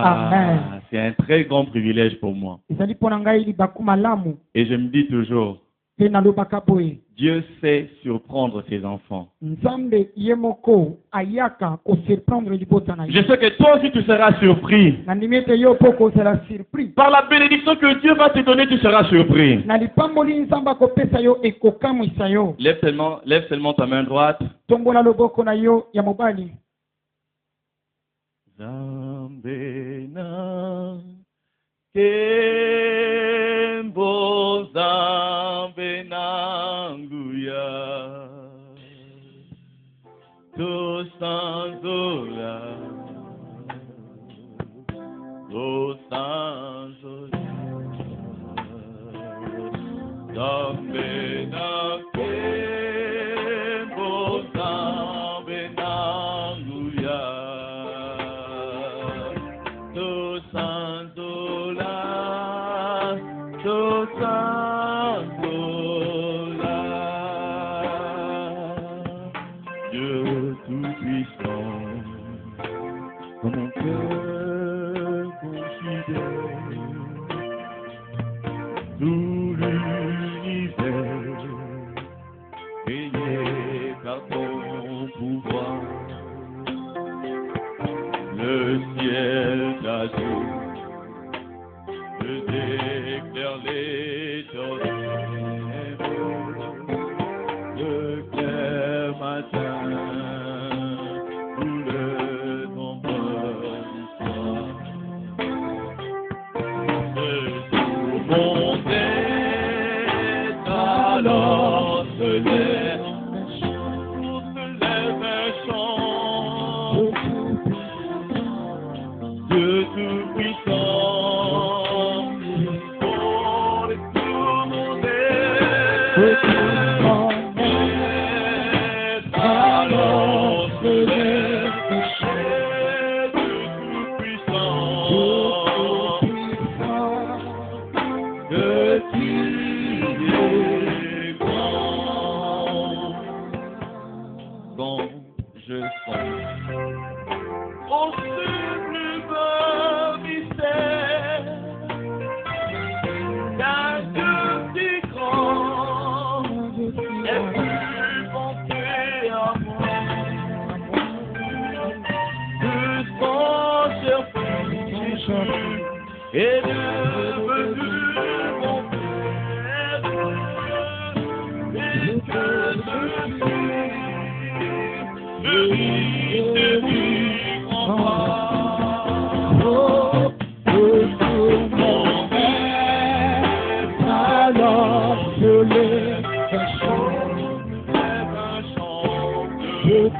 Amen. C'est un très grand privilège pour moi. Et je me dis toujours, Dieu sait surprendre ses enfants. Je sais que toi aussi tu seras surpris. Par la bénédiction que Dieu va te donner, tu seras surpris. Lève seulement ta main droite. Zambena Kembo Zambena Nguya Tosanzola Zambena Kembo Zambena Nguya Tosanzola Dieu tout-puissant, dans mon cœur considère tout l'univers, payé par ton pouvoir, le ciel d'azur, je déclare les tonnerres, le clair matin, tout le nombre du soir. Tout mon être alors se lève un chant de tout-puissant. Et devenu mon père, et que je vis de lui en bas. Mon maître, alors je lève un chant de Dieu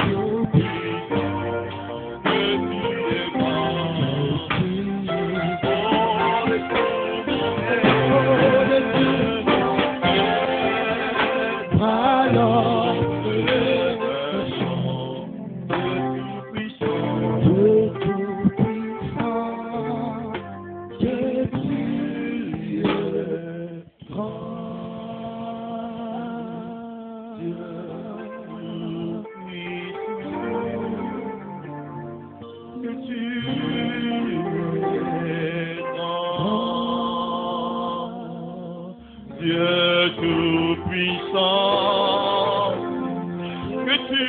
tout-puissant, que tu es grand. Dieu tout-puissant, que tu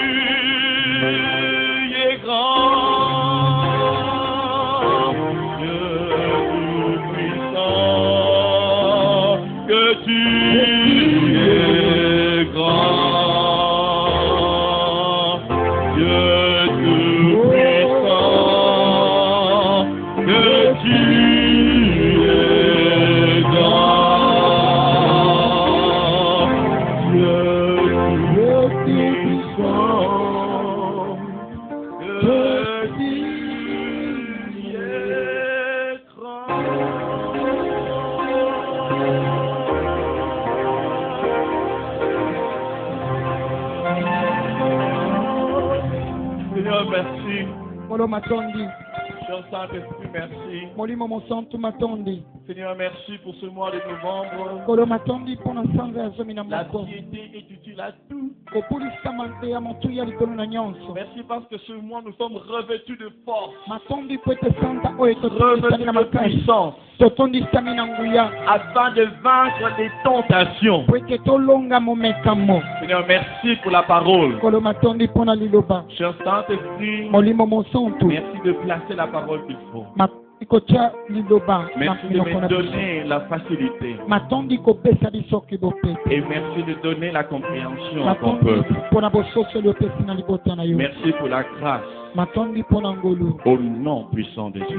es grand. Dieu tout-puissant, que tu es grand. Seigneur, merci. Cher Saint-Esprit, merci. Seigneur, merci pour ce mois de novembre. La piété est utile à tout Merci parce que sur moi nous sommes revêtus de force, revêtus de puissance, afin de vaincre les tentations. Seigneur, merci pour la parole. Cher Saint-Esprit, merci de placer la parole qu'il faut. Merci de me donner la facilité. Et merci de donner la compréhension à ton peuple. Merci pour la grâce. Au nom puissant de Jésus.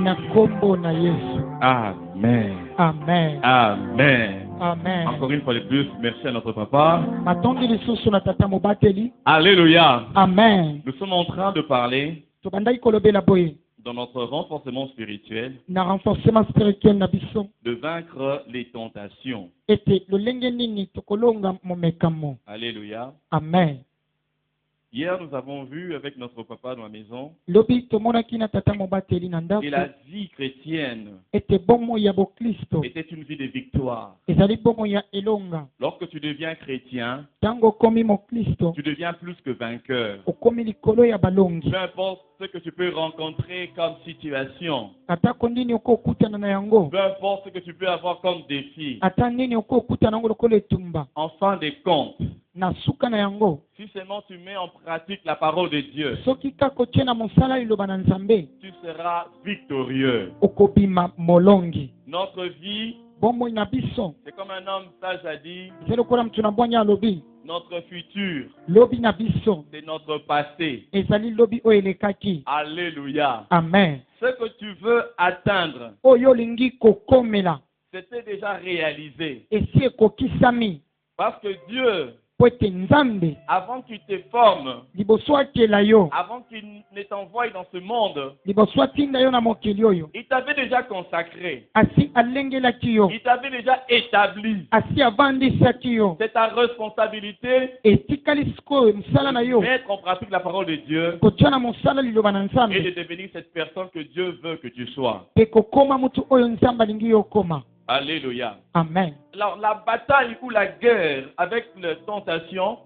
Amen. Amen. Amen. Amen. Encore une fois de plus, merci à notre papa. Alléluia. Amen. Nous sommes en train de parler dans notre renforcement spirituel de vaincre les tentations. Alléluia. Amen. Hier, nous avons vu avec notre papa dans la maison que la vie chrétienne était une vie de victoire. Lorsque tu deviens chrétien, tu deviens plus que vainqueur. Peu importe ce que tu peux rencontrer comme situation, peu importe ce que tu peux avoir comme défi, en fin de compte, si seulement tu mets en pratique la parole de Dieu, tu seras victorieux. Notre vie, c'est comme un homme sage a dit, notre futur, c'est notre passé. Alléluia. Amen. Ce que tu veux atteindre, c'était déjà réalisé. Parce que Dieu, avant qu'il te forme, avant qu'il ne t'envoie dans ce monde, il t'avait déjà consacré. Il t'avait déjà établi. C'est ta responsabilité de mettre en pratique la parole de Dieu et de devenir cette personne que Dieu veut que tu sois. Alléluia. Amen. Alors la bataille ou la guerre avec les tentations,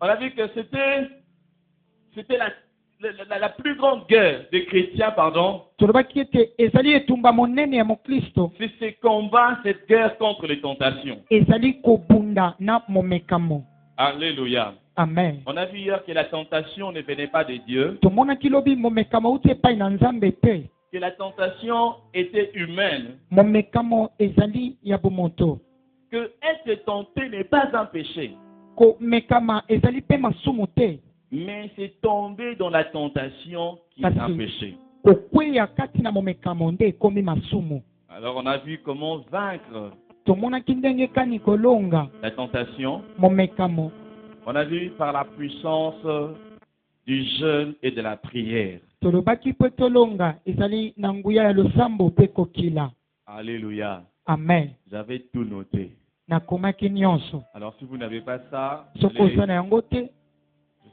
on a vu que c'était la plus grande guerre des chrétiens, pardon. C'est ce combat, cette guerre contre les tentations. Alléluia. Amen. On a vu hier que la tentation ne venait pas de Dieu, que la tentation était humaine, que être tenté n'est pas un péché, mais c'est tomber dans la tentation qui est un péché. Alors on a vu comment vaincre la tentation. On a vu par la puissance du jeûne et de la prière. Alléluia. Amen. J'avais tout noté. Alors si vous n'avez pas ça, je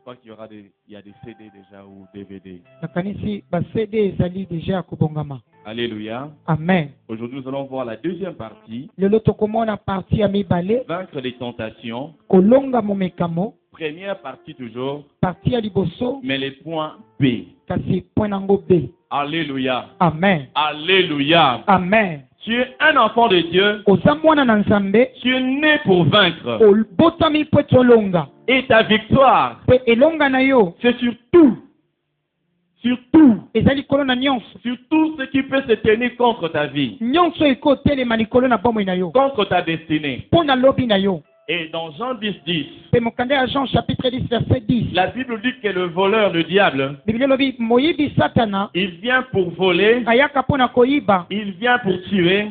crois qu'il y aura il y a des CD déjà ou DVD. Alléluia. Amen. Aujourd'hui, nous allons voir la deuxième partie. Vaincre les tentations. Première partie toujours. Mais les points B. Alléluia. Amen. Alléluia. Amen. Tu es un enfant de Dieu. Tu es né pour vaincre. Et ta victoire, c'est sur tout. Sur tout ce qui peut se tenir contre ta vie, contre ta destinée. Et dans Jean 10, Jean chapitre 10 verset 10. La Bible dit que le voleur, le diable, il vient pour voler, il vient pour tuer,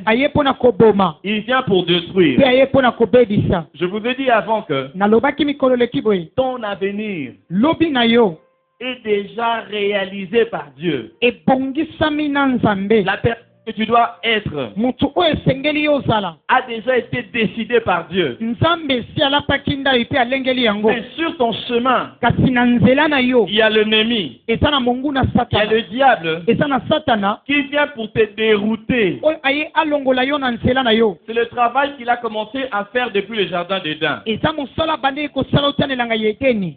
il vient pour détruire. Je vous ai dit avant que ton avenir est déjà réalisé par Dieu. que tu dois être a déjà été décidé par Dieu. Et sur ton chemin, il y a l'ennemi, il y a le diable qui vient pour te dérouter. C'est le travail qu'il a commencé à faire depuis le jardin d'Éden.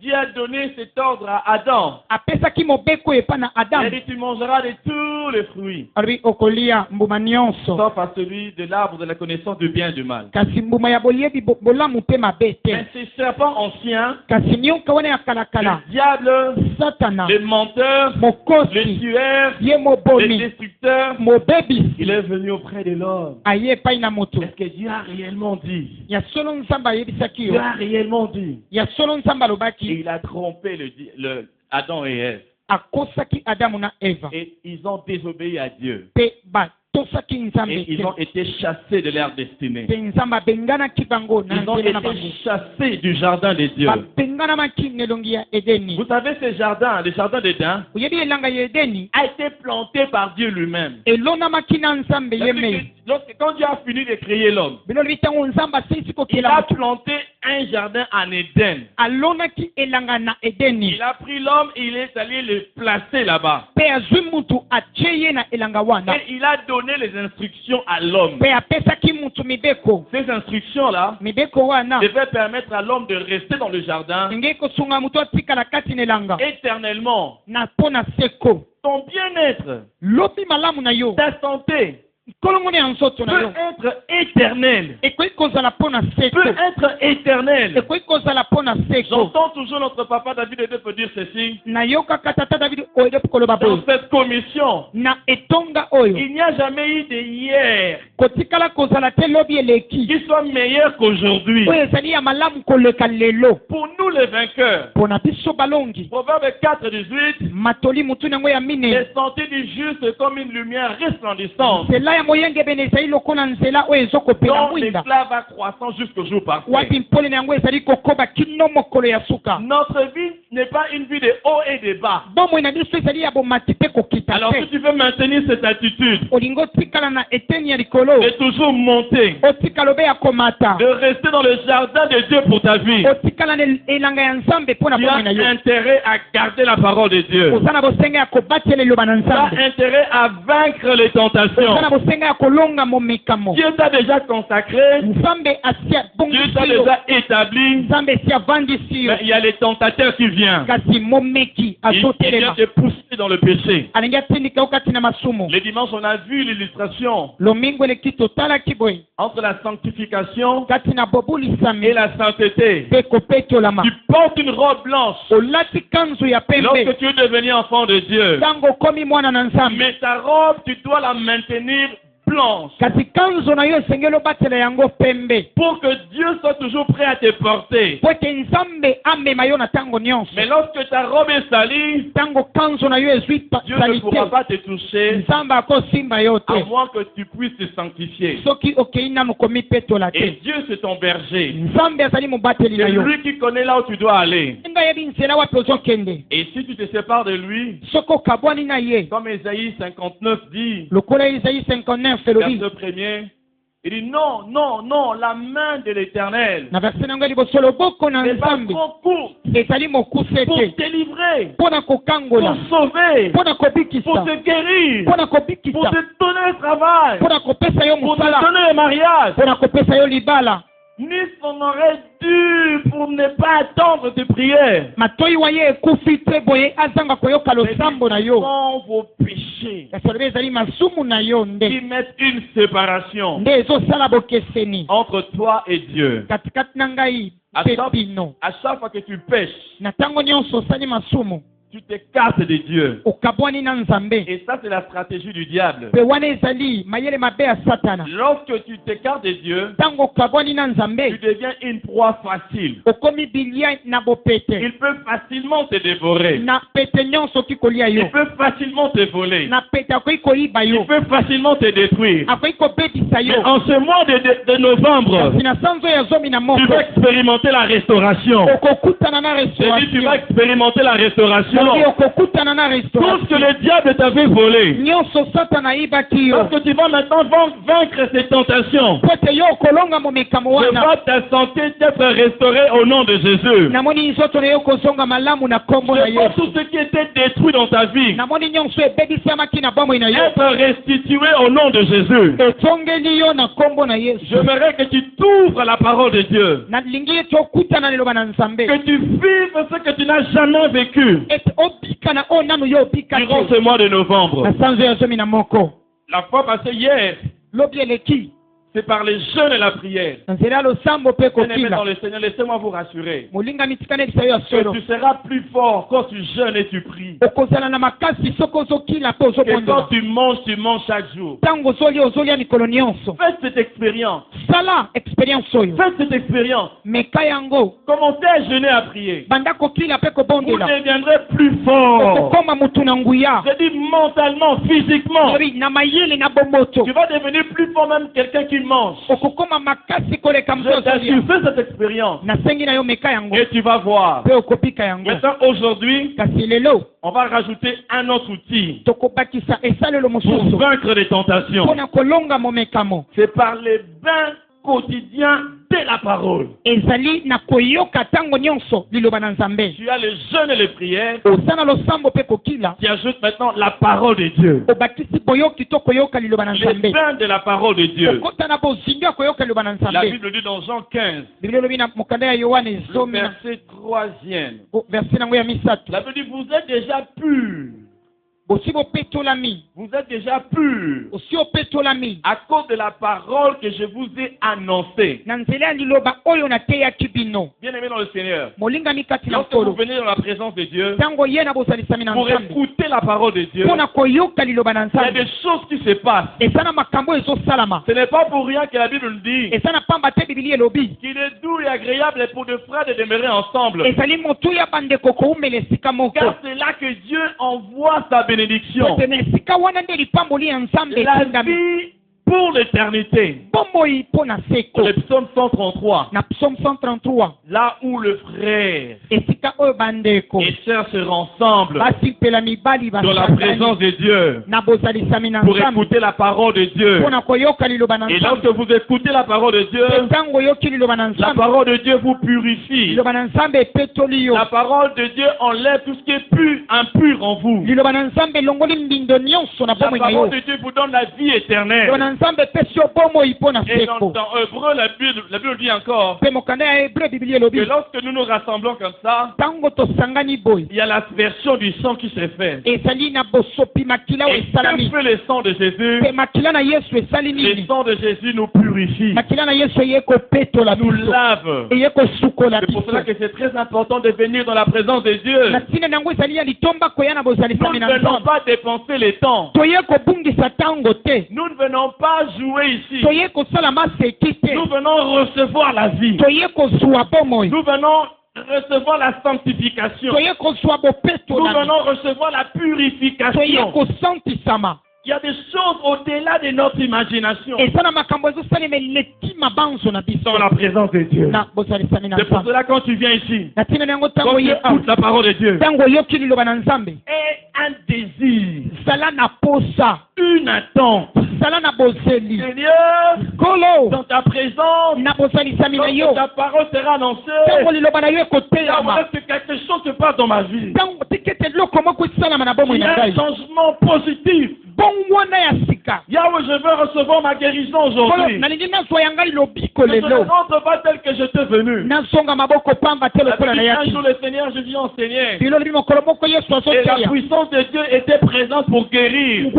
Dieu a donné cet ordre à Adam. Il a dit, tu mangeras de tous les fruits, sauf à celui de l'arbre de la connaissance du bien et du mal. Mais ces serpents anciens, le diable, le menteur, le tueur, le destructeur, il est venu auprès de l'homme. Est-ce que Dieu a réellement dit? Dieu a réellement dit. Et il a trompé Adam et Ève. Et ils ont désobéi à Dieu. Et ils ont été chassés de leur destinée. Ils ont été chassés du jardin de Dieu. Vous savez, ce jardin, le jardin d'Éden, a été planté par Dieu lui-même. Quand Dieu a fini de créer l'homme, il a planté un jardin en Éden. Il a pris l'homme et il est allé le placer là-bas. Et il a donné les instructions à l'homme. Ces instructions-là devaient permettre à l'homme de rester dans le jardin éternellement. Ton bien-être, ta santé, peut être éternel. Peut être éternel. J'entends toujours notre papa David Edep dire ceci. Dans cette commission, il n'y a jamais eu de hier qui soit meilleur qu'aujourd'hui. Pour nous les vainqueurs, Proverbe 4:18, les sentiers du juste comme une lumière resplendissante, dont l'éclat va croissant jusqu'au jour parfait. Notre vie n'est pas une vie de haut et de bas. Alors si tu veux maintenir cette attitude de toujours monter, de rester dans le jardin de Dieu pour ta vie, tu as intérêt à garder la parole de Dieu. Tu as intérêt à vaincre les tentations. Dieu t'a déjà consacré, Dieu t'a déjà établi, mais il y a les tentateurs qui viennent. Il vient te pousser dans le péché. Les dimanches, on a vu l'illustration entre la sanctification et la sainteté. Tu portes une robe blanche lorsque tu es devenu enfant de Dieu. Mais ta robe, tu dois la maintenir blanche. Pour que Dieu soit toujours prêt à te porter. Mais lorsque ta robe est salie, Dieu ne pourra pas te toucher à moins que tu puisses te sanctifier. Et Dieu c'est ton berger. C'est lui qui connaît là où tu dois aller. Et si tu te sépares de lui, comme Ésaïe 59 dit, verset premier, il dit non, non, non, la main de l'Éternel n'est pas trop courte pour te livrer, pour sauver, pour te guérir, pour te donner le travail, pour te donner le mariage, ni son oreille dure pour ne pas attendre tes prières. Mais sont vos péchés qui mettent une séparation entre toi et Dieu. À chaque fois que tu pêches, tu t'écartes de Dieu. Et ça, c'est la stratégie du diable. Lorsque tu t'écartes de Dieu, tu deviens une proie facile. Il peut facilement te dévorer. Il peut facilement te voler. Il peut facilement te détruire. Mais en ce mois de novembre, tu vas expérimenter la restauration. Tu vas expérimenter la restauration. restaurant. Tout ce que le diable t'avait volé. Parce que tu vas maintenant vaincre ces tentations. Je vois ta santé être restaurée au nom de Jésus. Je vois tout ce qui était détruit dans ta vie être restitué au nom de Jésus. J'aimerais que tu t'ouvres à la parole de Dieu. Que tu vives ce que tu n'as jamais vécu durant ce mois de novembre. La fois passée hier, c'est par les jeûnes et la prière. Bien-aimé dans le Seigneur, laissez-moi vous rassurer. Que tu seras plus fort quand tu jeûnes et tu pries. Que quand tu manges chaque jour. Faites cette expérience. Faites cette expérience. Commencez à jeûner à prier. Vous deviendrez plus fort. Je dis mentalement, physiquement. Tu vas devenir plus fort, même quelqu'un qui mange. Je t'assure, fais cette expérience. Et tu vas voir. Maintenant, aujourd'hui, on va rajouter un autre outil pour vaincre les tentations. C'est par les bains quotidiens de la parole. Tu as le jeûne et les prières. Tu ajoutes maintenant la parole de Dieu. Les bains de la parole de Dieu. La Bible dit dans Jean 15, le verset 3e. La Bible dit, vous êtes déjà purs. Vous êtes déjà purs à cause de la parole que je vous ai annoncée. Bien-aimé dans le Seigneur, lorsque vous venez dans la présence de Dieu, pour écouter la parole de Dieu, il y a des choses qui se passent. Ce n'est pas pour rien que la Bible nous dit qu'il est doux et agréable pour deux frères de demeurer ensemble. Car c'est là que Dieu envoie sa bénédiction. La vie pour l'éternité. Le psaume 133. Là où le frère et sœur se rassemblent dans la présence de Dieu pour écouter la parole de Dieu. Et lorsque vous écoutez la parole de Dieu, la parole de Dieu vous purifie. La parole de Dieu enlève tout ce qui est impur en vous. La parole de Dieu vous donne la vie éternelle. Et dans Hébreu, la Bible dit encore que lorsque nous nous rassemblons comme ça, il y a l'aspersion du sang qui se fait. Et que fait le sang de Jésus? Le sang de Jésus nous purifie, nous lave. C'est pour cela que c'est très important de venir dans la présence de Dieu. Nous ne venons pas dépenser le temps. Nous ne venons pas jouer ici. Nous venons recevoir la vie. Nous venons recevoir la sanctification. Nous venons recevoir la purification. Il y a des choses au-delà de notre imagination. Dans la présence de Dieu. C'est pour cela quand tu viens ici, quand tu écoutes la parole de Dieu, et un désir, une attente. Seigneur, dans ta présence, quand ta parole sera annoncée, j'aimerais que quelque chose se passe dans ma vie. Il y a un changement positif. Yahweh, je veux recevoir ma guérison aujourd'hui. Je ne rentre pas tel que j'étais venu. Un jour, le Seigneur, je dis enseigner. Et la puissance de Dieu était présente pour guérir.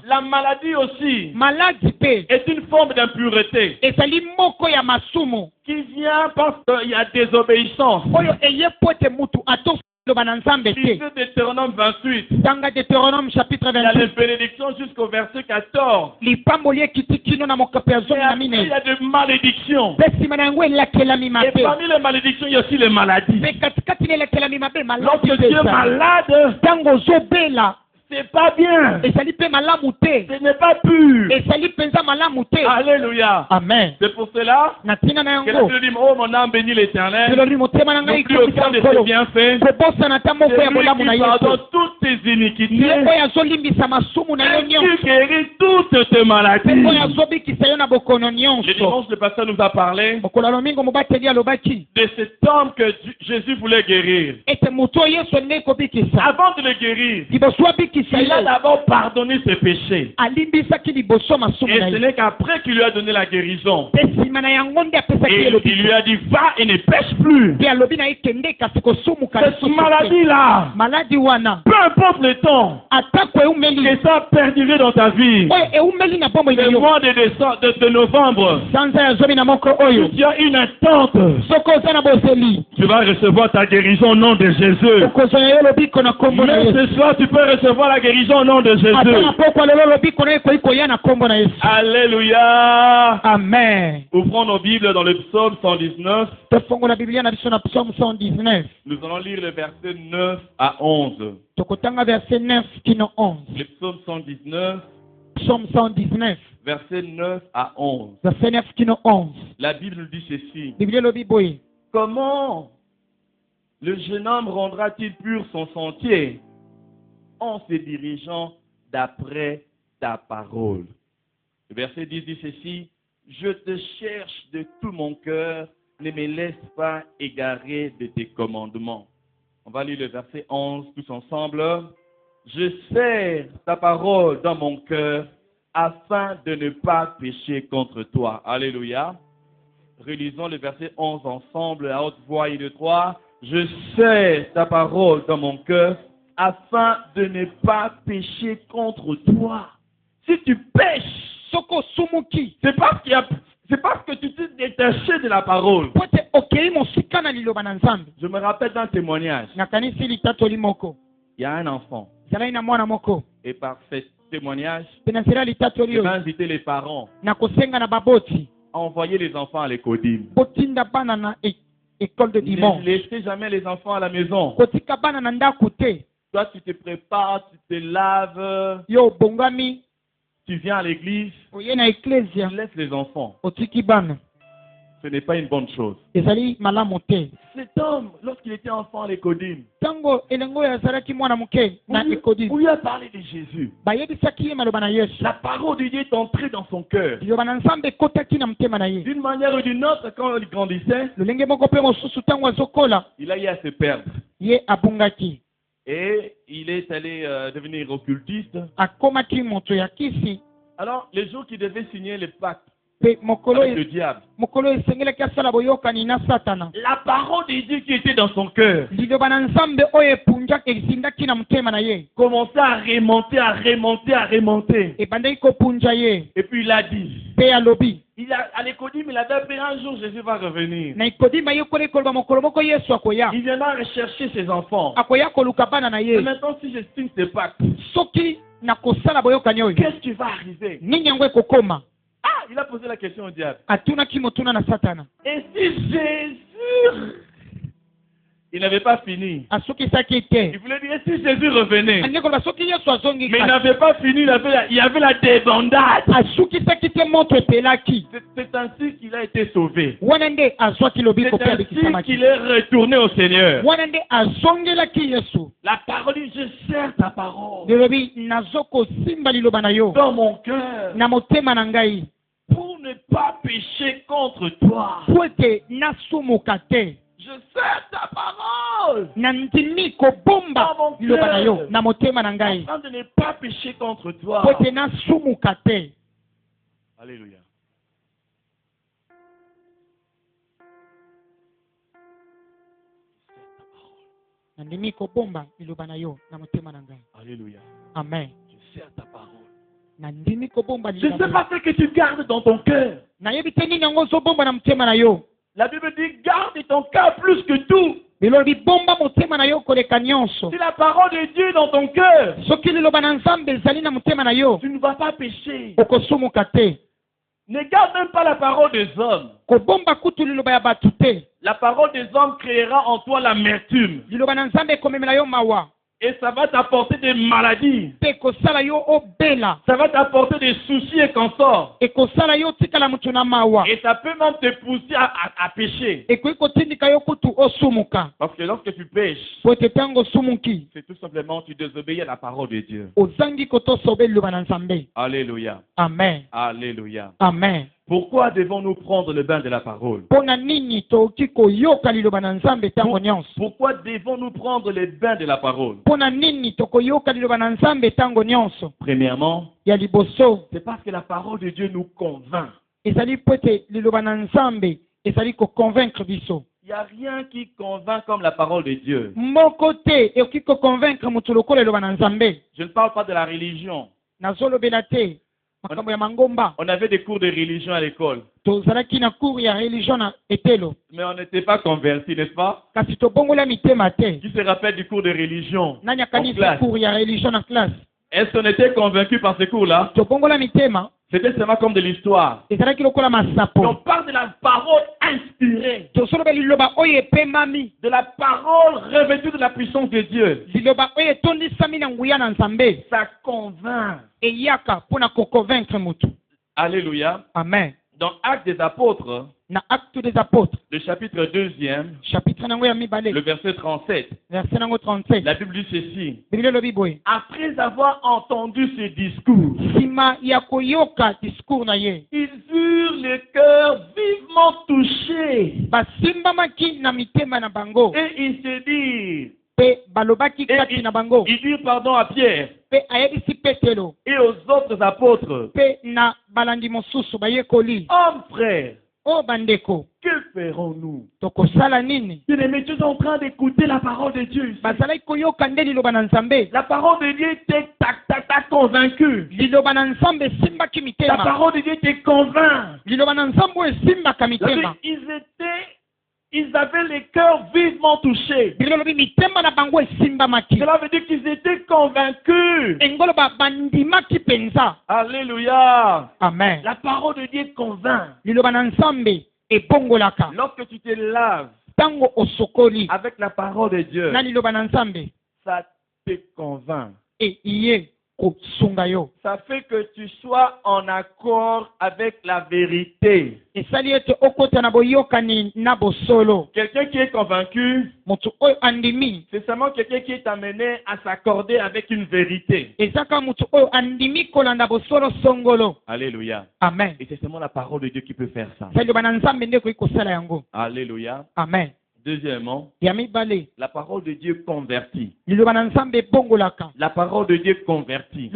La maladie aussi est une forme d'impureté qui vient parce qu'il y a désobéissance. Lisez Deutéronome 28. Il y a les bénédictions jusqu'au verset 14. Et après, il y a des malédictions. Et parmi les malédictions, il y a aussi les maladies. Lorsque tu es malade, c'est pas bien. Et ça lui peut malamuté. Ce n'est pas pur. Et ça lui pensa malamuté. Alléluia. Amen. C'est pour cela que la Bible dit, oh mon âme bénit l'Éternel. N'oublie aucun de ses bienfaits. Celui qui pardonne toutes tes iniquités. Qui guérit toutes tes maladies. Le dimanche, le pasteur nous a parlé de cet homme que Jésus voulait guérir. Avant de le guérir, il a d'abord pardonné ses péchés. Et ce n'est qu'après qu'il lui a donné la guérison. Et il lui a dit, va et ne pêche plus. Cette maladie-là, peu importe le temps, que ça a perduré dans ta vie. Le mois de novembre, tu as une attente. Tu vas recevoir ta guérison au nom de Jésus. Même ce soir, tu peux recevoir la guérison au nom de Jésus. Alléluia. Amen. Ouvrons nos Bibles dans le psaume 119. Nous allons lire le verset 9 à 11. Le psaume 119. Psaume 119. Verset 9 à 11. Verset 9 11. La Bible nous dit ceci. Comment le jeune homme rendra-t-il pur son sentier en se dirigeant d'après ta parole? Le verset 10 dit ceci. Je te cherche de tout mon cœur, ne me laisse pas égarer de tes commandements. On va lire le verset 11 tous ensemble. Je serre ta parole dans mon cœur afin de ne pas pécher contre toi. Alléluia. Relisons le verset 11 ensemble à haute voix et de 3. Je serre ta parole dans mon cœur afin de ne pas pécher contre toi. Si tu pêches, c'est parce que tu t'es détaché de la parole. Je me rappelle d'un témoignage. Il y a un enfant. Et par ce témoignage, il va inviter les parents à envoyer les enfants à l'école. Ne laissez jamais les enfants à la maison. Toi, tu te prépares, tu te laves. Tu viens à l'église, tu laisses les enfants. Ce n'est pas une bonne chose. Cet homme, lorsqu'il était enfant à l'école, on lui a parlé de Jésus. La parole de Dieu est entrée dans son cœur. D'une manière ou d'une autre, quand il grandissait, il a eu à se perdre. Et il est allé devenir occultiste. Alors, les jours qu'il devait signer le pacte avec le diable, la parole de Dieu qui était dans son cœur commençait à remonter. Et puis il a dit, à l'école, il avait appris un jour Jésus va revenir. Il viendra rechercher ses enfants. Et maintenant, si je signe ce pacte, qu'est-ce qui va arriver? Ah, il a posé la question au diable. Et si Jésus... Il n'avait pas fini. Il voulait dire si Jésus revenait. Mais il n'avait pas fini, il y avait la débandade. C'est ainsi qu'il a été sauvé. C'est ainsi qu'il est retourné au Seigneur. La parole dit, je serre ta parole dans mon cœur pour ne pas pécher contre toi. Je serre ta parole dans mon cœur afin de ne pas pécher contre toi. Alléluia. Alléluia. Amen. Je serre ta parole. Je ne sais pas ce que tu gardes dans ton cœur. La Bible dit garde ton cœur plus que tout. Si la parole de Dieu est dans ton cœur, tu ne vas pas pécher. Ne garde même pas la parole des hommes. La parole des hommes créera en toi l'amertume. Et ça va t'apporter des maladies. Ça va t'apporter des soucis et consorts. Et ça peut même te pousser à pécher. Parce que lorsque tu pêches, c'est tout simplement tu désobéis à la parole de Dieu. Alléluia. Amen. Alléluia. Amen. Pourquoi devons-nous prendre le bain de la parole? Pourquoi devons-nous prendre le bain de la parole? Premièrement, c'est parce que la parole de Dieu nous convainc. Il n'y a rien qui convainc comme la parole de Dieu. Je ne parle pas de la religion. On avait des cours de religion à l'école. Mais on n'était pas convertis, n'est-ce pas? Qui se rappelle du cours de religion en classe? Est-ce qu'on était convaincus par ce cours-là? C'était seulement comme de l'histoire. On parle de la parole inspirée. De la parole revêtue de la puissance de Dieu. Ça convainc. Alléluia. Amen. Dans Actes des Apôtres, le chapitre 2e, le verset 37, la Bible dit ceci. Après avoir entendu ce discours, ils eurent le cœur vivement touché. Et ils se dirent, ils dirent pardon à Pierre et aux autres apôtres, hommes frères, que ferons-nous? Bien-aimés, tu es en train d'écouter la parole de Dieu. La parole de Dieu t'a convaincu. La parole de Dieu te convainc. Ils avaient les cœurs vivement touchés. Cela veut dire qu'ils étaient convaincus. Alléluia. Amen. La parole de Dieu convainc. Lorsque tu te laves avec la parole de Dieu, ça te convainc. Ça fait que tu sois en accord avec la vérité. Quelqu'un qui est convaincu, c'est seulement quelqu'un qui est amené à s'accorder avec une vérité. Alléluia. Amen. Et c'est seulement la parole de Dieu qui peut faire ça. Alléluia. Amen. Deuxièmement, la parole de Dieu convertit. La parole de Dieu convertit.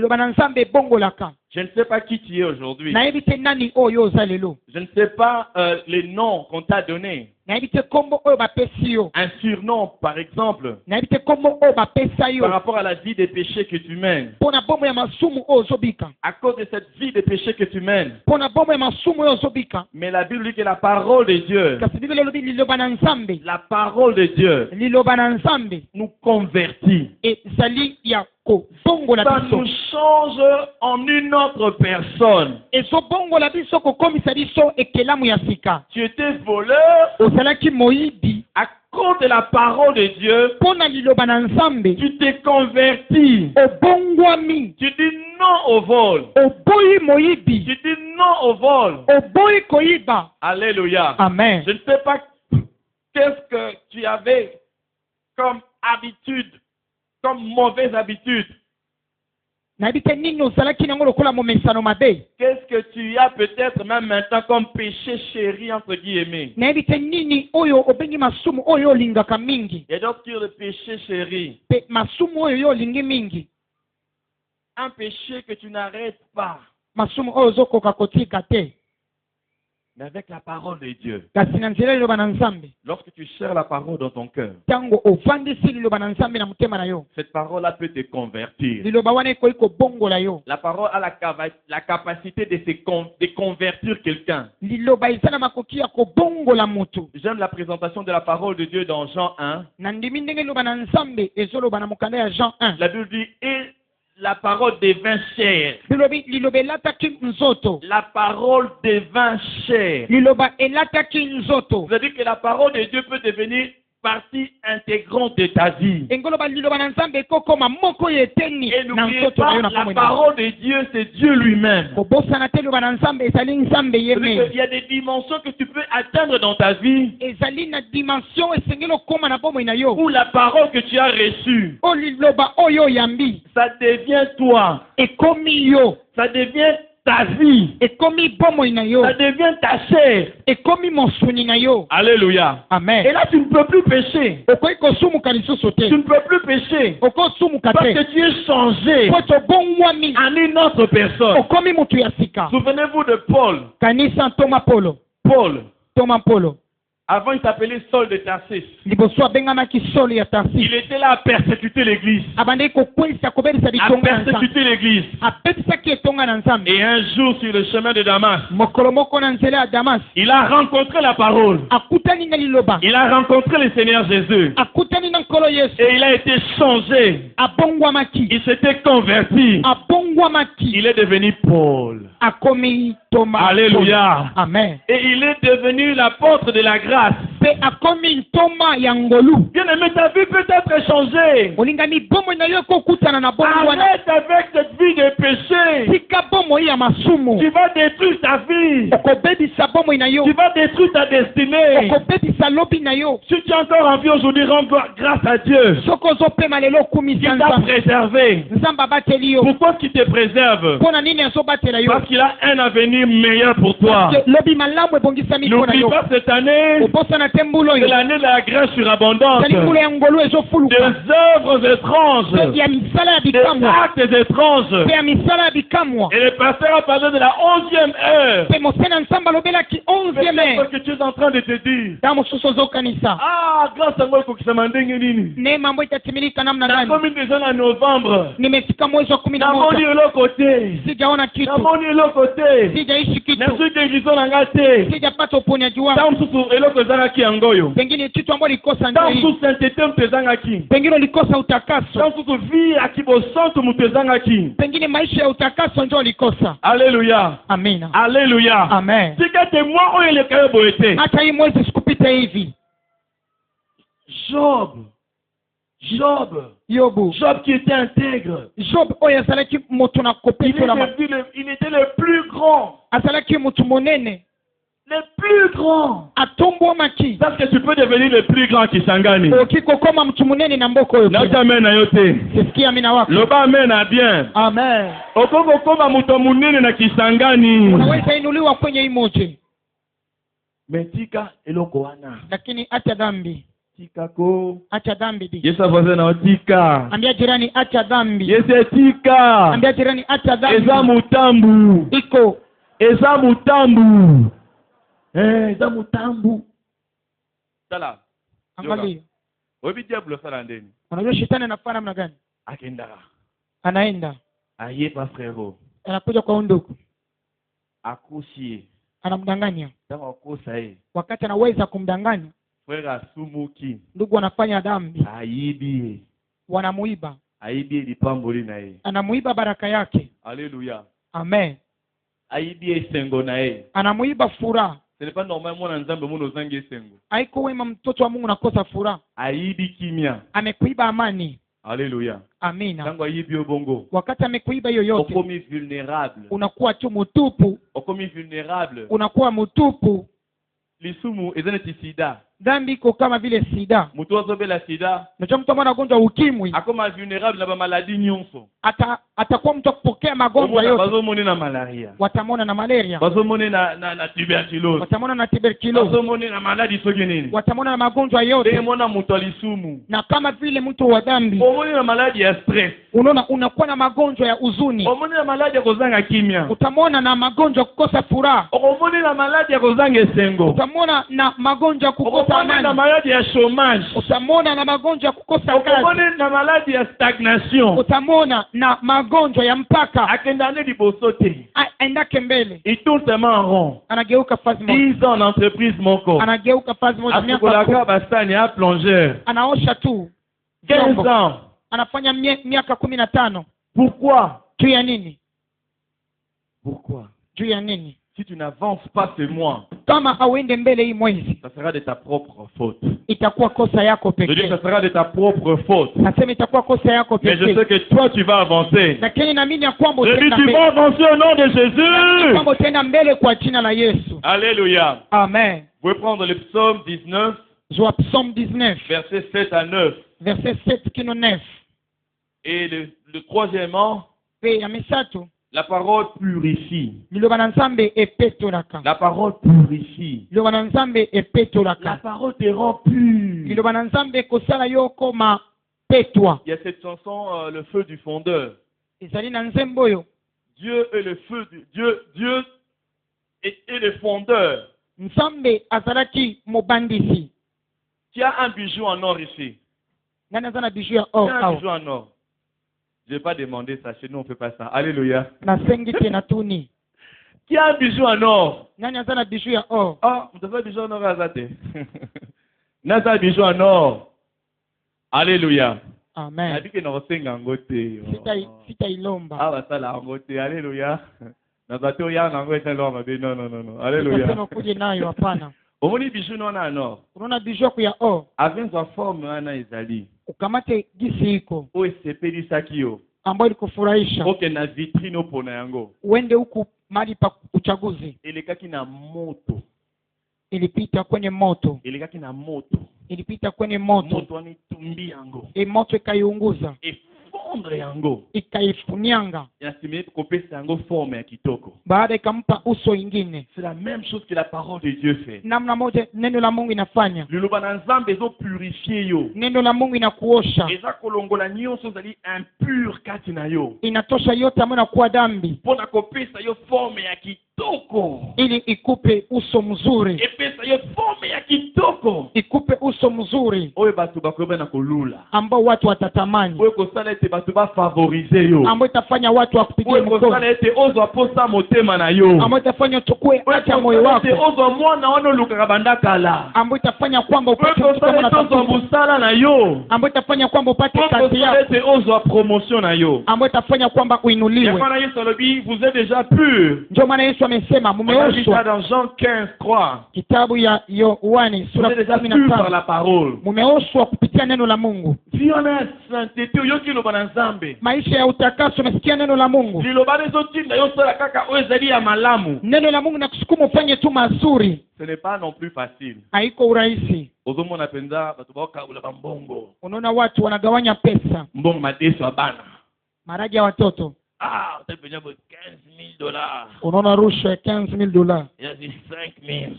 Je ne sais pas qui tu es aujourd'hui. Je ne sais pas les noms qu'on t'a donnés. Un surnom, par exemple, par rapport à la vie des péchés que tu mènes. À cause de cette vie de péchés que tu mènes. Mais la Bible dit que la parole de Dieu, la parole de Dieu nous convertit. Ça nous change en une autre personne. Tu étais voleur. À cause de la parole de Dieu, tu t'es converti. Tu dis non au vol. Tu dis non au vol. Alléluia. Amen. Je ne sais pas qu'est-ce que tu avais comme habitude, comme mauvaise habitude. Qu'est-ce que tu as peut-être même maintenant comme péché chéri entre guillemets? Il y a d'autres qui ont le péché chéri. Un péché que tu n'arrêtes pas. Mais avec la parole de Dieu. Lorsque tu cherches la parole dans ton cœur, cette parole-là peut te convertir. La parole a la capacité de convertir quelqu'un. J'aime la présentation de la parole de Dieu dans Jean 1. La Bible dit, et la parole devint chair. La parole devint chair. C'est-à-dire que la parole de Dieu peut devenir partie intégrante de ta vie. Et n'oubliez pas, la parole de Dieu, c'est Dieu lui-même. Il y a des dimensions que tu peux atteindre dans ta vie. Où la parole que tu as reçue, ça devient toi. Ça devient ta vie. Ça devient ta chair. Alléluia. Amen. Et là, tu ne peux plus pécher. Tu ne peux plus pécher. Parce que tu es changé en une autre personne. Souvenez-vous de Paul. Paul. Avant, il s'appelait Saul de Tarsis. Il était là à persécuter l'église. À persécuter l'église. Et un jour, sur le chemin de Damas, il a rencontré la parole. Il a rencontré le Seigneur Jésus. Et il a été changé. Il s'était converti. Il est devenu Paul. Alléluia. Amen. Et il est devenu l'apôtre de la grâce. Bien-aimé, ta vie peut être changée. Arrête avec cette vie de péché. Tu vas détruire ta vie. Tu vas détruire ta destinée. Si tu as encore envie aujourd'hui, rends grâce à Dieu. Il t'a préservé. Pourquoi il te préserve? Parce qu'il a un avenir meilleur pour toi. N'oublie pas cette année, c'est l'année de la grâce surabondante. Des œuvres étranges. Des actes étranges. Et le pasteur a parlé de la 11e heure. Peut-être que tu es en train de te dire, ah, grâce à moi, il faut que ça m'en donne une. Comme déjà en novembre. Namoni l'autre côté. Namoni l'autre côté. Namoni l'autre côté. Pengine kitu ambacho likosa ndio pengine maisha ya utakaso ndio likosa. Alléluia. Amina. Alléluia. Amen. Hata hii mwezi sikupita hivi. Job qui était intègre. Job il était le plus grand. Le plus grand. Parce que tu peux devenir le plus grand Kisangani. Loba amen a bien. Amen. Metika eloko wana. Lakini acha dhambi. Tikako. Acha dhambi di. Yesu avaze na tika. Ambia jirani acha dhambi. Yesu tika. Ambia jirani acha dhambi. Eza mutambu. Iko. Eza mutambu. Eza mutambu. Sala. Angalia. Wewe diablo sala ndeni. Unajua shetani anafanya namna gani? Akenda. Anaenda. Ayepa frero. Anakuja kwa undugu. Akushie. Anamdanganya. Kama ukosa yeye. Wakati anaweza kumdanganya. Frera sumuki. Ndugu wanafanya dhambi. Aibi. Wanamuiba. Aibi lipamboli na yeye. Anamuiba baraka yake. Alléluia. Amen. Aibi esengo na yeye. Anamuiba furaha. Ce n'est pas normal mwana nzambe mwana uzange esengo. Haiko wema mtoto wa Mungu nakosa furaha. Aibi kimya. Amekuiba amani. Alléluia. Amina. Tango aibi obongo. Wakati amekuiba yoyote. Okomi vulnérable. Unakuwa tu mtupu. Okomi vulnérable. Unakuwa mtupu. Lisumu ezene sida. Dhambi iko kama vile sida. Mtu azobela sida. Unajua mtu ambaye anagonjwa ukimwi. Akoma vulnérable na ba maladie nyonso. Atakuwa mtu kupokea magonjwa yote. Bazomone na malaria. Watamona na malaria. Bazomone na tuberculose. Watamona na tuberculose. Bazomone na maladie soki nini. Watamona na magonjwa yote. Demona mtu alisumu. Na kama vile mtu wa dhambi. Omone na maladie ya stress. Unaona unakuwa na magonjwa ya huzuni. Omone na maladie ya kozanga kimya. Utamona na magonjwa kukosa furaha. Omone na maladie ya kozanga esengo. Utamona na magonjwa kukosa amani. Omone na maladie ya chômage. Utamona na magonjwa kukosa kazi. Omone na maladie ya stagnation. Utamona na magonjwa ya mpaka. Akendane libosote. Aendake mbele. Il tourne seulement en rond. Anageuka fazi moja. 10 ans d'entreprise moko. Anageuka fazi moja miaka bastani ya plongeur. Anaosha tu. 15 ans. Anafanya miaka 15. Pourquoi? Juu ya nini? Pourquoi? Juu ya nini? Si tu n'avances pas ce mois, kama hauende mbele hii mwezi, ça sera de ta propre faute. itakuwa kosa yako Je dis pekee. ça sera de ta propre faute. Nasema itakuwa kosa yako Mais je pekee. sais que toi tu vas avancer. Lakini naamini ya kwamba Je dis utaenda tu mbele. vas avancer au nom de Jésus. Kwamba utaenda mbele kwa jina la Yesu. Alléluia. Amen. Vous pouvez prendre le psaume 19, Joa psaume 19, versets 7 à 9. verset 7 kino 9. Et le troisièmement, Pe ya misatu, la parole purifie. liloba na Nzambe epetolaka. La parole purifie. Liloba na Nzambe La epetolaka. parole te rend pur. Liloba na Nzambe kosala yo koma petwa. Il y a cette chanson, le feu du fondeur. Ezali na nzembo oyo. Dieu est le feu du Dieu est le fondeur. Nzambe azalaki mobandisi. Qui a un bijou en or ici? Nani aza na bijou ya Qui or a un awa? bijou en or? Je vais pas demander ça, chez nous on fait pas ça. Alléluia. Nasengi te na tuni. Qui a un bijou en or? Nani aza na bijou ya or? Ah, vous avez un bijou en or à Zate. Nasa bijou en or. Alléluia. Amen. A dit que nous sommes en côté. Sita ilomba. Ah, bah ça là en côté. Alléluia. Nazate oya en côté l'homme. Non, non, non, non. Alléluia. Sema kuje nayo hapana. Omoni bijou non en or. Unaona bijou yako ya or. Avec sa forme ana ezali. Ukamate gisi iko O esepeli sakio. ambayo ilikufurahisha. Oke na vitrine opona yango. Uende huku mahali pa uchaguzi. Elekaki na moto. Ilipita kwenye moto. Elekaki na moto. Ilipita kwenye moto. Moto anitumbi yango. Moto ikaiunguza. Efondre yango. Ikaifunyanga. Yasimile kopesa yango forme ya kitoko. Baada ikampa uso ingine. C'est la même chose que la parole de Dieu fait. Namna moja neno la Mungu inafanya. Liloba na Nzambe ezo purifier yo. Neno la Mungu inakuosha. Eza kolongola nyonso ozali impur kati na yo. Inatosha yote ambayo inakuwa dhambi. Pona kopesa yo forme ya kitoko. Ili ikupe uso mzuri. Epesa yo forme ya kitoko. Ikupe uso mzuri. Oyo batu bakoba na kolula. Ambao watu watatamani. Oyo kosala ete batu ba favoriser yo. Ambao itafanya watu wakupigie mkono. mkono. Oyo kosala ete ozo aposa motema na yo. Ambao itafanya tukue acha moyo wako. Oyo ozo mwana wana lukaka bandakala. Ambao itafanya kwamba upate ozo busala na yo. Ambao itafanya kwamba upate kazi yako. Ete ozo promotion na yo. Ambao itafanya kwamba uinuliwe. Maana Yesu alobi vous êtes déjà pur. Ndio maana Yesu amesema mumeoshwa. Dans Jean 15:3. Kitabu ya Yohani sura 15. La parole. Mumeoshwa kupitia neno la Mungu. Fiona sainteté yoki lo bana Nzambe. Maisha ya utakaso umesikia neno la Mungu. Liloba ezotinda yo sala kaka ezali ya malamu. Neno la Mungu nakusukuma ufanye tu mazuri. Ce n'est pas non plus facile. Haiko urahisi. Ozomona penza batu boka ula mbongo. Unaona watu wanagawanya pesa. Mbongo mateso abana. Maraji ya watoto. Ah, utapenya $15,000. Unaona rushwa ya $15,000. Yazi 5,000.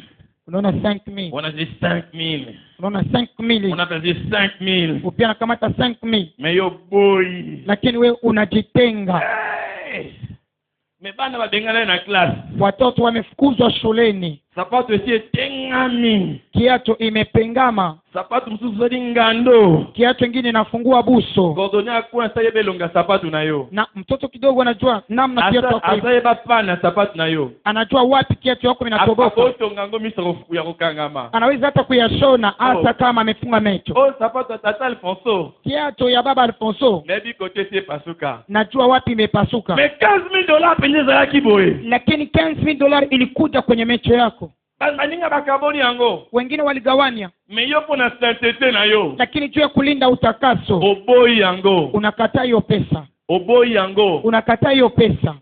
Unaona 5,000. Wanazi 5,000. Unaona 5,000. Unapazi 5,000. Upia nakamata 5,000. Meyo boy. Lakini we unajitenga. Mebana badengana na class. Watoto wamefukuzwa shuleni. Sapato esi etengami. Kiatu imepengama. Sapato msusu zadi ngando. Kiatu ingine inafungua buso. Gordonya akuwa sayebe longa sapato na yo. Na mtoto kidogo anajua namna kiatu yako. Asayeba pana sapato na yo. Anajua wapi kiatu yako inatoboka. Apoto ngango misoro ya kukangama. Anaweza hata kuyashona hata kama amefunga mecho. Oh, sapato tata Alfonso. Kiatu ya baba Alfonso. Maybe kote si pasuka. Najua wapi imepasuka. Mais $15,000 penyeza ya kiboe. Lakini $15,000 ilikuja kwenye mecho yako. Baninga bakaboni yango. Wengine waligawanya. Meyo pona sainteté na yo. Lakini juu ya kulinda utakaso. Oboi yango. Unakataa hiyo pesa. Oboi yango. Unakataa hiyo pesa.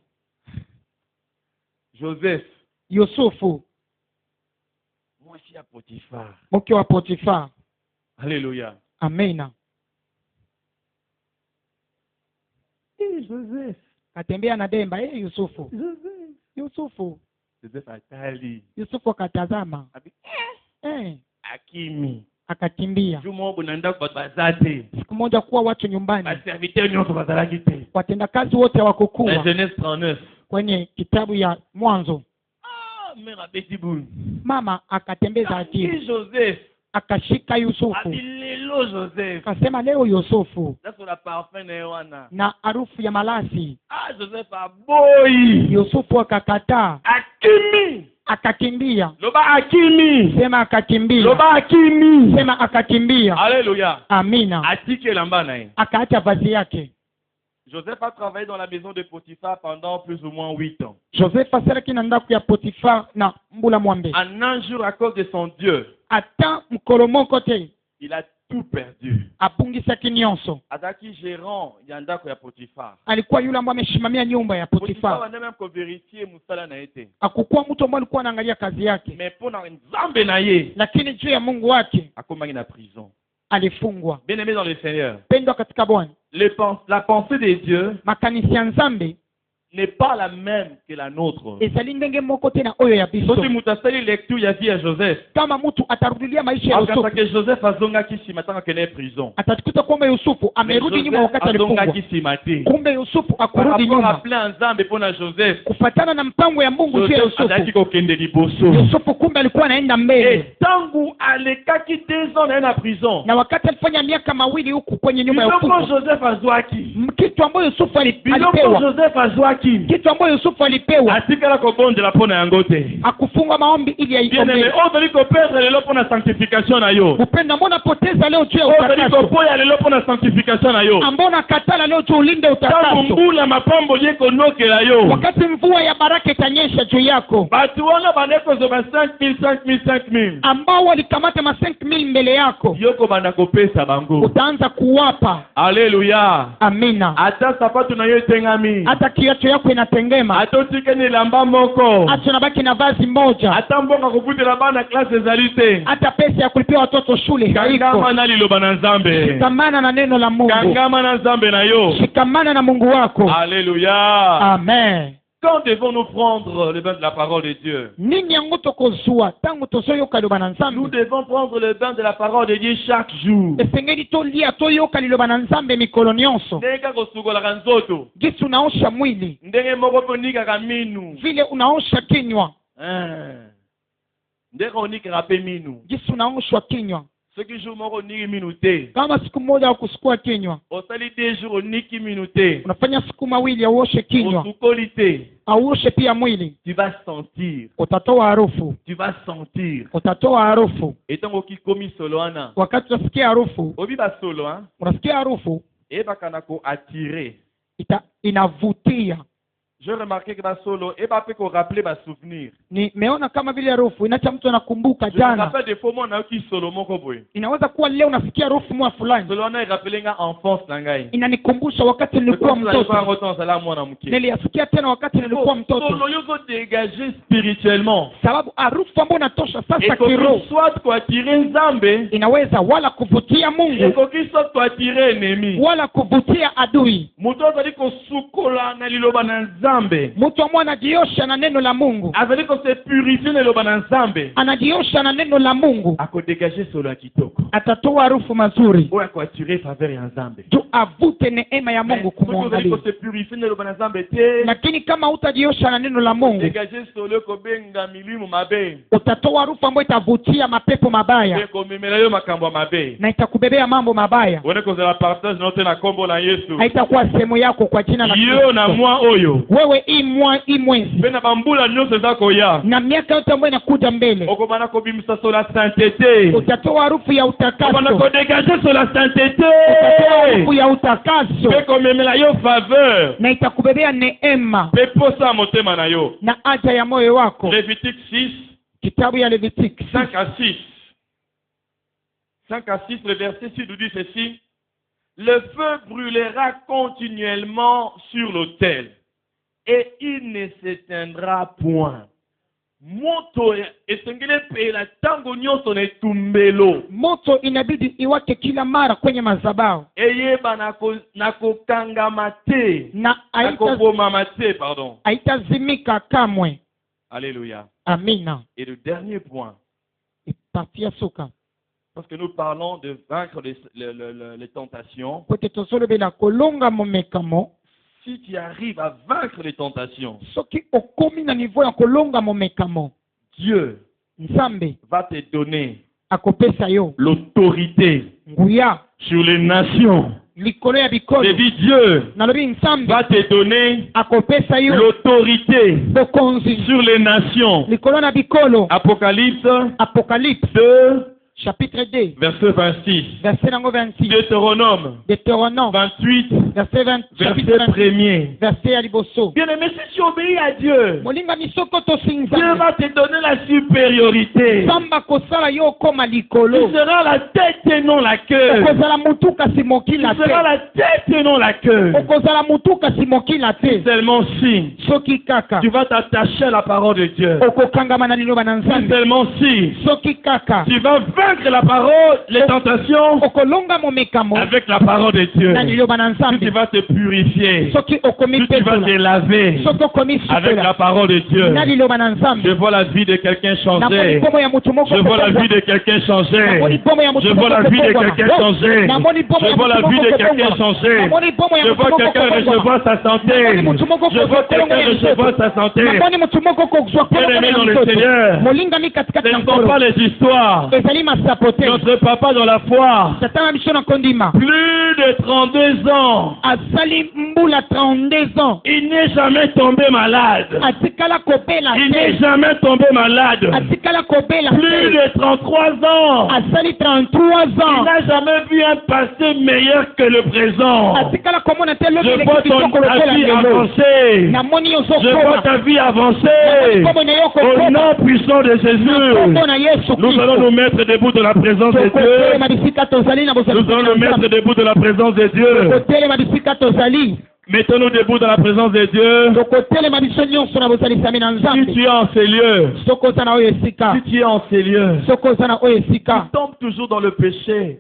Joseph. Yusufu. Mwasi ya Potiphar. Mke wa Potiphar. Haleluya. Amina. Joseph. Katembea na Demba. Yusufu. Yusufu. Joseph atali. Yusufu akatazama. Akimi. Akakimbia. Jumo bunaenda kwa bazate. Siku moja kuwa watu nyumbani. Basi aviteni wako bazalaki te. Watendakazi wote wakokuwa. Genèse 39. Kwenye kitabu ya Mwanzo. Mera betibun. Mama akatembeza akili. Joseph. Akashika Yusufu. Abilelo Joseph. Akasema leo Yusufu. That's la parfum na wana. Na harufu ya malasi. Joseph aboy. Yusufu akakataa. Akimi. Akakimbia. Loba akimi. Sema akakimbia. Loba akimi. Sema akakimbia. Alléluia. Amina. Atike lamba na yeye. Akaacha vazi yake. Joseph a travaillé dans la maison de Potiphar pendant plus ou moins 8 ans. Joseph asalaki na ndako ya Potiphar na mbula mwambe. En un jour, à cause de son Dieu, ata mukolo moko te il a tout perdu. apungisaki nyonso. Azaki gérant ya ndako ya Potiphar. Alikuwa yule ambaye amesimamia nyumba ya Potiphar. Potiphar anaenda kuverifier musala na yete. Hakukuwa mtu ambaye alikuwa anaangalia kazi yake. Mais pona nzambe na ye, lakini juu ya Mungu wake akombaki na prison. Alifungwa. Bien-aimé dans le Seigneur, pendwa katika Bwana, la pensée de Dieu makanisi ya Nzambe n'est pas la même que la nôtre. ezali ndenge moko te na oyo ya biso. Soki mutu asali lecture ya vie ya Joseph, kama mtu atarudilia maisha ya akataka Yusufu, ke Joseph azongaki sima tanga kene prison, atatukuta kwamba Yusufu amerudi nyuma wakati alifungwa. azongaki sima te. Kumbe Yusufu akurudi Par nyuma. rapport à Nzambe pona Joseph, Kufatana na mpango ya Mungu juu ya Joseph azaki Yusufu, kokende liboso. Yusufu kumbe alikuwa anaenda mbele. Et tangu alekaki 2 ans na prison, Na wakati alifanya miaka mawili huku kwenye nyumba ya biloko ufungo, Joseph azwaki, kitu ambayo Yusufu biloko alipewa, Joseph azwaki, kitu ambayo Yusufu alipewa, atikala kobondela pona yango te. akufungwa maombi ili Bien-aimé, aiombe. ozali koperdre lelo pona sanctification na yo, Upenda mbona poteza leo juu ya ozali utakaso, kopoya lelo pona sanctification na yo, ambona katala leo juu ulinde tangu utakaso, mbula mapambo ye konokela yo, wakati mvua ya baraka itanyesha juu yako. batu wana banekozwa 5,000 Ambao walikamata 5,000 mbele yako, yoko banda kopesa bango. utaanza kuwapa. Alleluya. Amina. Ata sapatu na yo etengami, Hata kiacho yako inatengema, ata otikeni elamba moko, hata unabaki na vazi moja, ata mbonga kofutela bana klase ezali te. hata pesa ya kulipia watoto shule Kangama haiko. na liloba na Nzambe, Shikamana na neno la Mungu, kangama na Nzambe na yo. shikamana na Mungu wako. Alléluia. Amen. Quand devons-nous prendre le bain de la parole de Dieu? Nini yango tokozwa tangu tozoyoka liloba na Nous Nzambe? devons prendre le bain de la parole de Dieu chaque jour. Esengeli tolia toyoka liloba na Nzambe mikolo nyonso. Ndenge kosukolaka nzoto, Gisi unaosha mwili, ndenge moko mpe onikaka minu. vile unaosha kinywa, Ndenge onikaka mpe minu. gisi unaoshwa kinywa. Soki jour moko oniki minu te, Kama siku moja hakusukua kinywa, osali 2 jours oniki minu te, unafanya siku mawili auoshe kinywa, osukoli te, auoshe pia mwili, tu vas sentir, utatoa harufu, tu vas sentir. utatoa harufu. Etango kikomi solo wana, Wakati unasikia harufu, obiba solo hein, unasikia harufu ebakana ko attirer. inavutia. Je remarqué que basolo eba pe ko rappeler ba souvenir. Nimeona kama vile harufu inacha mtu anakumbuka Je me jana. rappelle des fois moi na ki solo moko boy. Inaweza kuwa leo nasikia harufu mwa fulani, Solo na rappeler nga enfance na ngai. inanikumbusha wakati nilikuwa mtoto. Niliyasikia tena wakati nilikuwa mtoto. Solo yoko dégager spirituellement. Sababu harufu ambayo inatosha sasa Et kiroho soit ko attirer Nzambe, inaweza wala kuvutia et Mungu ko soit ko attirer ennemi. wala kuvutia adui. Muto azali ko sukola na liloba na Nzambe. Mtu ambaye anajiosha na neno la Mungu, Azali ko se purifier na liloba na Nzambe, anajiosha na neno la Mungu, ako dégager solo kitoko. atatoa harufu mazuri Oya ko attirer faveur ya Nzambe. tu avute neema ya Mungu kumwangalia. Se purifier na liloba na Nzambe te. Lakini kama utajiosha na neno la Mungu, Dégager solo ko benga milimu mabe. utatoa harufu ambayo itavutia mapepo mabaya Ko memela yo makambo mabe. na itakubebea mambo mabaya. Wone ko za partage note na kombo na Yesu. Haitakuwa sehemu yako kwa jina la Yo na Kristo. mwa oyo. Wewe hii mwezi Pena bambula nyonso zako ya. na miaka yote ambayo inakuja mbele, Okobana ko bimisa so la sainteté. utatoa harufu ya Okobana ko utakaso, dégager so la sainteté. utatoa harufu ya utakaso Pe ko memela yo faveur. na itakubebea neema Pe posa motema na yo. na haja ya moyo wako. Lévitique 6, Kitabu ya Levitique 5 à 6. 5 à 6, le verset 6 nous dit ceci. Le feu brûlera continuellement sur l'autel et il ne s'éteindra point. Moto esengele pela tango nyonso na etumbelo. Moto inabidi iwake kila mara kwenye madhabahu Eyeba na kokangama te. na Na kobomama te, pardon. haitazimika kamwe. Alléluia. Amina. Et le dernier point, Ipatia suka parce que nous parlons de vaincre les tentations. kote tozolobela kolonga momekamo. Si tu arrives à vaincre les tentations, Soki okomi na niveau ya kolonga momekamo, Dieu Nzambe va te donner akopesa yo l'autorité nguya sur les nations. likolo ya Je bikolo. dis Dieu Nalobi Nzambe va te donner akopesa yo l'autorité bokonzi sur les nations. likolo na bikolo. Apocalypse Apocalypse 2, Chapitre 2. Verset 26. Verset 26. Deutéronome. 28. Verset 1. Verset Aliboso. Bien-aimé, si tu obéis à Dieu, Dieu va te donner la supériorité. Tu seras la tête et non la queue. Tu seras la tête et non la queue. Seulement si tu vas t'attacher à la parole de Dieu. Seulement si tu vas vaincre la parole, les tentations avec la parole de Dieu. Si tu vas te purifier, si tu vas te laver avec la parole de Dieu. Je vois la vie de quelqu'un changer. Je vois la vie de quelqu'un changer. Je vois la vie de quelqu'un changer. Je vois la vie de quelqu'un changer. Je vois quelqu'un recevoir sa santé. Je vois quelqu'un recevoir sa santé. Bien-aimé dans le Seigneur, ce ne sont pas les histoires. Notre papa dans la foi, plus de 32 ans, il n'est jamais tombé malade. Il n'est jamais tombé malade. Plus de 33 ans, il n'a jamais vu un passé meilleur que le présent. Je vois ta vie avancer. Je vois ta vie avancer. Au nom puissant de Jésus, nous allons nous mettre debout de la présence de Dieu. Nous allons nous mettre debout de la présence de Dieu. Mettons-nous debout dans la présence de Dieu. Si tu es en ces lieux, tu tombes toujours dans le péché.